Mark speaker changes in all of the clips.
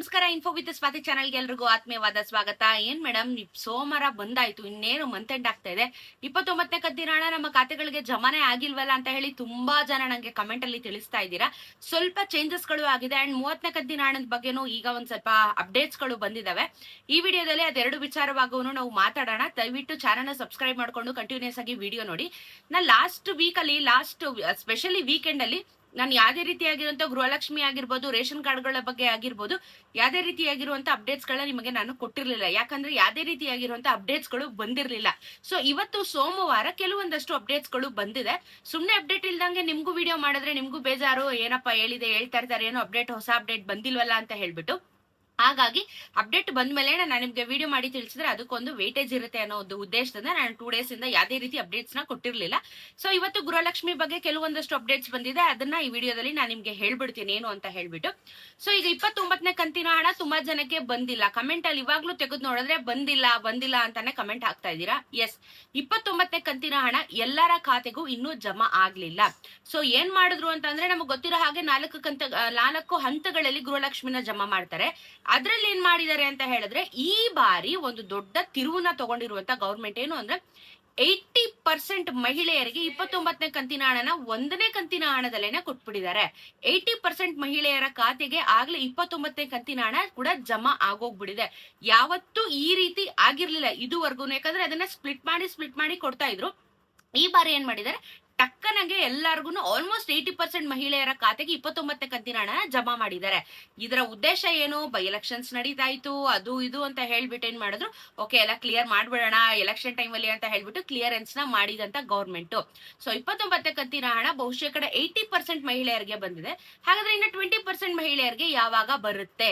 Speaker 1: ನಮಸ್ಕಾರ. Info with Swati ಚಾನಲ್ಗೆ ಎಲ್ರಿಗೂ ಆತ್ಮೀಯವಾದ ಸ್ವಾಗತ. ಏನ್ ಮೇಡಮ್, ಸೋಮವಾರ ಬಂದಾಯ್ತು, ಇನ್ನೇನು ಮಂತ್ ಎಂಡ್ ಆಗ್ತಾ ಇದೆ. 29ನೇ ಕಂತಿನ ಹಣ ನಮ್ಮ ಖಾತೆಗಳಿಗೆ ಜಮಾನೆ ಆಗಿಲ್ವಲ್ಲ ಅಂತ ಹೇಳಿ ತುಂಬಾ ಜನ ನಂಗೆ ಕಮೆಂಟ್ ಅಲ್ಲಿ ತಿಳಿಸ್ತಾ ಇದ್ದೀರಾ. ಸ್ವಲ್ಪ ಚೇಂಜಸ್ ಗಳು ಆಗಿದೆ ಅಂಡ್ 30ನೇ ಕಂತಿನ ಹಣದ ಬಗ್ಗೆನೂ ಈಗ ಒಂದ್ ಸ್ವಲ್ಪ ಅಪ್ಡೇಟ್ಸ್ ಗಳು ಬಂದಿದಾವೆ. ಈ ವಿಡಿಯೋದಲ್ಲಿ ಅದೆರಡು ವಿಚಾರವಾಗೂ ನಾವು ಮಾತಾಡೋಣ. ದಯವಿಟ್ಟು ಚಾನಲ್ ಸಬ್ಸ್ಕ್ರೈಬ್ ಮಾಡ್ಕೊಂಡು ಕಂಟಿನ್ಯೂಸ್ ಆಗಿ ವಿಡಿಯೋ ನೋಡಿ. ಲಾಸ್ಟ್ ಸ್ಪೆಷಲಿ ವೀಕೆಂಡ್ ಅಲ್ಲಿ ನಾನು ಯಾವ್ದೇ ರೀತಿಯಾಗಿರುವಂತ ಗೃಹಲಕ್ಷ್ಮಿ ಆಗಿರ್ಬೋದು, ರೇಷನ್ ಕಾರ್ಡ್ಗಳ ಬಗ್ಗೆ ಆಗಿರ್ಬೋದು, ಯಾವ್ದೇ ರೀತಿಯಾಗಿರುವಂತ ಅಪ್ಡೇಟ್ಸ್ ಗಳನ್ನ ನಿಮಗೆ ನಾನು ಕೊಟ್ಟಿರ್ಲಿಲ್ಲ. ಯಾಕಂದ್ರೆ ಯಾವ್ದೇ ರೀತಿಯಾಗಿರುವಂತ ಅಪ್ಡೇಟ್ಸ್ ಗಳು ಬಂದಿರ್ಲಿಲ್ಲ. ಸೊ ಇವತ್ತು ಸೋಮವಾರ ಕೆಲವೊಂದಷ್ಟು ಅಪ್ಡೇಟ್ಸ್ ಗಳು ಬಂದಿದೆ. ಸುಮ್ನೆ ಅಪ್ಡೇಟ್ ಇಲ್ದಂಗೆ ನಿಮ್ಗೂ ವಿಡಿಯೋ ಮಾಡಿದ್ರೆ ನಿಮ್ಗೂ ಬೇಜಾರು, ಏನಪ್ಪಾ ಹೇಳ್ತಾ ಇರ್ತಾರೆ, ಏನೋ ಹೊಸ ಅಪ್ಡೇಟ್ ಬಂದಿಲ್ವಲ್ಲ ಅಂತ ಹೇಳ್ಬಿಟ್ಟು. ಹಾಗಾಗಿ ಅಪ್ಡೇಟ್ ಬಂದ್ಮೇಲೆ ನಾನು ನಿಮ್ಗೆ ವಿಡಿಯೋ ಮಾಡಿ ತಿಳಿಸಿದ್ರೆ ಅದಕ್ಕೊಂದು ವೇಟೇಜ್ ಇರುತ್ತೆ ಅನ್ನೋ ಒಂದು ಉದ್ದೇಶದಿಂದ ನಾನು 2 ಡೇಸ್ ಇಂದ ಯಾವ್ದೇ ರೀತಿ ಅಪ್ಡೇಟ್ಸ್ ನ ಕೊಟ್ಟಿರ್ಲಿಲ್ಲ. ಸೊ ಇವತ್ತು ಗೃಹಲಕ್ಷ್ಮಿ ಬಗ್ಗೆ ಕೆಲವೊಂದಷ್ಟು ಅಪ್ಡೇಟ್ಸ್ ಬಂದಿದೆ, ಅದನ್ನ ಈ ವಿಡಿಯೋದಲ್ಲಿ ನಾನು ನಿಮ್ಗೆ ಹೇಳ್ಬಿಡ್ತೀನಿ ಏನು ಅಂತ ಹೇಳ್ಬಿಟ್ಟು. ಸೊ ಈಗ 29ನೇ ಕಂತಿನ ಹಣ ತುಂಬಾ ಜನಕ್ಕೆ ಬಂದಿಲ್ಲ. ಕಮೆಂಟ್ ಅಲ್ಲಿ ಇವಾಗ್ಲೂ ತೆಗೆದು ನೋಡಿದ್ರೆ ಬಂದಿಲ್ಲ ಅಂತಾನೆ ಕಮೆಂಟ್ ಹಾಕ್ತಾ ಇದ್ದೀರಾ. ಎಸ್, 29ನೇ ಕಂತಿನ ಹಣ ಎಲ್ಲರ ಖಾತೆಗೂ ಇನ್ನೂ ಜಮಾ ಆಗ್ಲಿಲ್ಲ. ಸೊ ಏನ್ ಮಾಡಿದ್ರು ಅಂತಂದ್ರೆ, ನಮಗ್ ಗೊತ್ತಿರೋ ಹಾಗೆ 4 ಹಂತಗಳಲ್ಲಿ ಗೃಹಲಕ್ಷ್ಮಿನ ಜಮಾ ಮಾಡ್ತಾರೆ. ಅದ್ರಲ್ಲಿ ಏನ್ ಮಾಡಿದ್ದಾರೆ ಅಂತ ಹೇಳಿದ್ರೆ, ಈ ಬಾರಿ ಒಂದು ದೊಡ್ಡ ತಿರುವನ್ನ ತಗೊಂಡಿರುವಂತ ಗವರ್ಮೆಂಟ್ ಏನು ಅಂದ್ರೆ 80% ಮಹಿಳೆಯರಿಗೆ 29ನೇ ಕಂತಿನ ಹಣನ 1ನೇ ಕಂತಿನ ಹಣದಲ್ಲೇನೆ ಕೊಟ್ಬಿಟ್ಟಿದ್ದಾರೆ. 80% ಮಹಿಳೆಯರ ಖಾತೆಗೆ ಆಗ್ಲೇ 29ನೇ ಕಂತಿನ ಹಣ ಕೂಡ ಜಮಾ ಆಗೋಗ್ಬಿಟ್ಟಿದೆ. ಯಾವತ್ತೂ ಈ ರೀತಿ ಆಗಿರ್ಲಿಲ್ಲ ಇದುವರೆಗೂ. ಯಾಕಂದ್ರೆ ಅದನ್ನ ಸ್ಪ್ಲಿಟ್ ಮಾಡಿ ಕೊಡ್ತಾ ಇದ್ರು. ಈ ಬಾರಿ ಏನ್ ಮಾಡಿದ್ದಾರೆ, ಟಕ್ಕನಾಗೆ ಎಲ್ಲಾರ್ಗು ಆಲ್ಮೋಸ್ಟ್ 80% ಮಹಿಳೆಯರ ಖಾತೆಗೆ 29ನೇ ಕಂತಿನ ಹಣ ಜಮಾ ಮಾಡಿದ್ದಾರೆ. ಇದರ ಉದ್ದೇಶ ಏನು, ಬೈ ಎಲೆಕ್ಷನ್ಸ್ ನಡೀತಾ ಇತ್ತು, ಅದು ಇದು ಅಂತ ಹೇಳ್ಬಿಟ್ಟು ಏನ್ ಮಾಡಿದ್ರು, ಓಕೆ ಎಲ್ಲ ಕ್ಲಿಯರ್ ಮಾಡ್ಬಿಡೋಣ ಎಲೆಕ್ಷನ್ ಟೈಮ್ ಅಲ್ಲಿ ಅಂತ ಹೇಳ್ಬಿಟ್ಟು ಕ್ಲಿಯರೆನ್ಸ್ ನ ಮಾಡಿದಂತ ಗವರ್ಮೆಂಟ್. ಸೊ 29ನೇ ಕಂತಿನ ಹಣ ಬಹುಶಃ 80% ಮಹಿಳೆಯರಿಗೆ ಬಂದಿದೆ. ಹಾಗಾದ್ರೆ ಇನ್ನು 20% ಮಹಿಳೆಯರಿಗೆ ಯಾವಾಗ ಬರುತ್ತೆ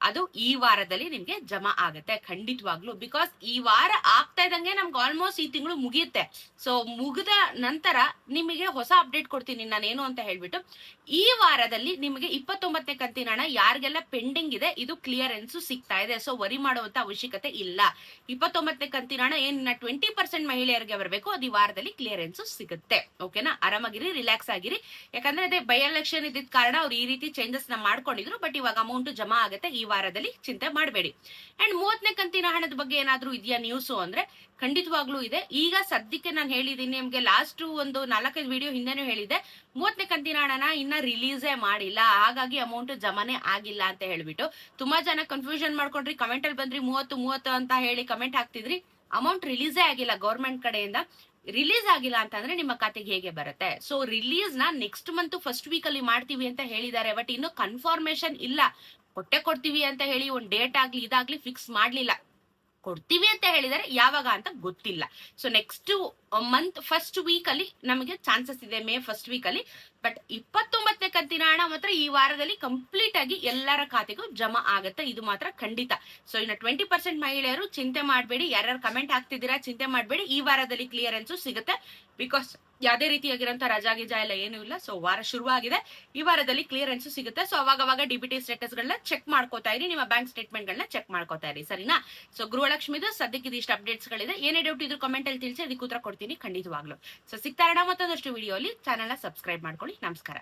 Speaker 1: ಅದು ಈ ವಾರದಲ್ಲಿ ನಿಮ್ಗೆ ಜಮಾ ಆಗುತ್ತೆ ಖಂಡಿತವಾಗ್ಲು. ಬಿಕಾಸ್ ಈ ವಾರ ಆಗ್ತಾ ಇದ್ದಂಗೆ ನಮ್ಗೆ ಆಲ್ಮೋಸ್ಟ್ ಈ ತಿಂಗಳು ಮುಗಿಯುತ್ತೆ. ಸೊ ಮುಗಿದ ನಂತರ ನಿಮಗೆ ಹೊಸ ಅಪ್ಡೇಟ್ ಕೊಡ್ತೀನಿ ನಾನೇನು ಅಂತ ಹೇಳ್ಬಿಟ್ಟು. ಈ ವಾರದಲ್ಲಿ ನಿಮಗೆ 29ನೇ ಕಂತಿನ ಹಣ ಯಾರಿಗೆಲ್ಲ ಪೆಂಡಿಂಗ್ ಇದೆ ಇದು ಕ್ಲಿಯರೆನ್ಸ್ ಸಿಗ್ತಾ ಇದೆ. ಸೊ ವರಿ ಮಾಡುವಂತ ಅವಶ್ಯಕತೆ ಇಲ್ಲ. 29ನೇ ಕಂತಿನ ಹಣ ಏನ್ 20% ಮಹಿಳೆಯರಿಗೆ ಬರಬೇಕು, ಅದು ಈ ವಾರದಲ್ಲಿ ಕ್ಲಿಯರೆನ್ಸ್ ಸಿಗುತ್ತೆ. ಓಕೆನಾ, ಆರಾಮಾಗಿರಿ, ರಿಲ್ಯಾಕ್ಸ್ ಆಗಿರಿ. ಯಾಕಂದ್ರೆ ಅದೇ ಬೈ ಎಲೆಕ್ಷನ್ ಇದ್ದಿದ್ ಕಾರಣ ಅವ್ರು ಈ ರೀತಿ ಚೇಂಜಸ್ ನ ಮಾಡ್ಕೊಂಡಿದ್ರು. ಬಟ್ ಇವಾಗ ಅಮೌಂಟ್ ಜಮಾ ಆಗುತ್ತೆ ಈ ವಾರದಲ್ಲಿ, ಚಿಂತೆ ಮಾಡಬೇಡಿ. ಅಂಡ್ 30ನೇ ಕಂತಿನ ಹಣದ ಬಗ್ಗೆ ಏನಾದ್ರೂ ಇದೆಯಾ ನ್ಯೂಸ್ ಅಂದ್ರೆ ಖಂಡಿತವಾಗ್ಲೂ ಇದೆ. ಈಗ ಸದ್ಯಕ್ಕೆ ನಾನು ಹೇಳಿದೀನಿ ನಿಮ್ಗೆ, ಲಾಸ್ಟ್ ಒಂದು 4-5 ವಿಡಿಯೋ ಹಿಂದೆನೂ ಹೇಳಿದೆ, 30ನೇ ಕಂತಿನ ಹಣನ ಇನ್ನ ರಿಲೀಸೇ ಮಾಡಿಲ್ಲ, ಹಾಗಾಗಿ ಅಮೌಂಟ್ ಜಮಾನೆ ಆಗಿಲ್ಲ ಅಂತ ಹೇಳ್ಬಿಟ್ಟು. ತುಂಬಾ ಜನ ಕನ್ಫ್ಯೂಷನ್ ಮಾಡ್ಕೊಂಡ್ರಿ, ಕಮೆಂಟ್ ಅಲ್ಲಿ ಬಂದ್ರಿ 30 ಅಂತ ಹೇಳಿ ಕಮೆಂಟ್ ಹಾಕ್ತಿದ್ರಿ. ಅಮೌಂಟ್ ರಿಲೀಸೇ ಆಗಿಲ್ಲ ಗವರ್ಮೆಂಟ್ ಕಡೆಯಿಂದ. ರಿಲೀಸ್ ಆಗಿಲ್ಲ ಅಂತಂದ್ರೆ ನಿಮ್ಮ ಖಾತೆಗೆ ಹೇಗೆ ಬರುತ್ತೆ? ಸೊ ರಿಲೀಸ್ ನ ನೆಕ್ಸ್ಟ್ ಮಂತ್ ಫಸ್ಟ್ ವೀಕ್ ಅಲ್ಲಿ ಮಾಡ್ತೀವಿ ಅಂತ ಹೇಳಿದ್ದಾರೆ. ಬಟ್ ಇನ್ನು ಕನ್ಫರ್ಮೇಶನ್ ಇಲ್ಲ. ಕೊಡ್ತೀವಿ ಅಂತ ಹೇಳಿ ಒಂದ್ ಡೇಟ್ ಆಗ್ಲಿ ಇದಾಗ್ಲಿ ಫಿಕ್ಸ್ ಮಾಡ್ಲಿಲ್ಲ. ಕೊಡ್ತೀವಿ ಅಂತ ಹೇಳಿದರೆ ಯಾವಾಗ ಅಂತ ಗೊತ್ತಿಲ್ಲ. So next month first week ಅಲ್ಲಿ ನಮಗೆ ಚಾನ್ಸಸ್ ಇದೆ, ಮೇ ಫಸ್ಟ್ ವೀಕ್ ಅಲ್ಲಿ. ಬಟ್ 29ನೇ ಕಂತಿನ ಹಣ ಮಾತ್ರ ಈ ವಾರದಲ್ಲಿ ಕಂಪ್ಲೀಟ್ ಆಗಿ ಎಲ್ಲರ ಖಾತೆಗೂ ಜಮಾ ಆಗತ್ತೆ, ಇದು ಮಾತ್ರ ಖಂಡಿತ. ಸೊ ಇನ್ನು 20% ಮಹಿಳೆಯರು ಚಿಂತೆ ಮಾಡಬೇಡಿ, ಯಾರ್ಯಾರು ಕಮೆಂಟ್ ಹಾಕ್ತಿದ್ದೀರಾ ಚಿಂತೆ ಮಾಡಬೇಡಿ, ಈ ವಾರದಲ್ಲಿ ಕ್ಲಿಯರೆನ್ಸ್ ಸಿಗುತ್ತೆ. ಬಿಕಾಸ್ ಯಾವ್ದೇ ರೀತಿಯಾಗಿರೋಂಥ ರಜಾ ಗಿಜಾ ಎಲ್ಲ ಏನೂ ಇಲ್ಲ. ಸೊ ವಾರ ಶುರುವಾಗಿದೆ, ಈ ವಾರದಲ್ಲಿ ಕ್ಲಿಯರೆನ್ಸ್ ಸಿಗುತ್ತೆ. ಸೊ ಅವಾಗ DBT ಸ್ಟೇಟಸ್ ಗಳನ್ನ ಚೆಕ್ ಮಾಡ್ಕೋತಾ ಇರಿ, ನಿಮ್ಮ ಬ್ಯಾಂಕ್ ಸ್ಟೇಟ್ಮೆಂಟ್ ಗಳನ್ನ ಚೆಕ್ ಮಾಡ್ಕೋತಾ ಇರಿ, ಸರಿನಾ? ಸೊ ಗೃಹಲಕ್ಷ್ಮಿದು ಸದ್ಯಕ್ಕೆ ಇದಿಷ್ಟು ಅಪ್ಡೇಟ್ಸ್ ಗಳಿದೆ. ಏನೇ ಡೌಟ್ ಇದ್ರು ಕಮೆಂಟ್ ಅಲ್ಲಿ ತಿಳಿಸಿ, ಅದಕ್ಕೆ ಉತ್ತರ ಕೊಡ್ತೀನಿ ಖಂಡಿತವಾಗ್ಲು. ಸೊ ಸಿಗ್ತಾ ಇರೋಣ ಮತ್ತೊಂದಷ್ಟು ವಿಡಿಯೋ ಅಲ್ಲಿ. ಚಾನಲ್ ನ ಸಬ್ಸ್ಕ್ರೈಬ್ ಮಾಡ್ಕೊಳ್ಳಿ. ನಮಸ್ಕಾರ.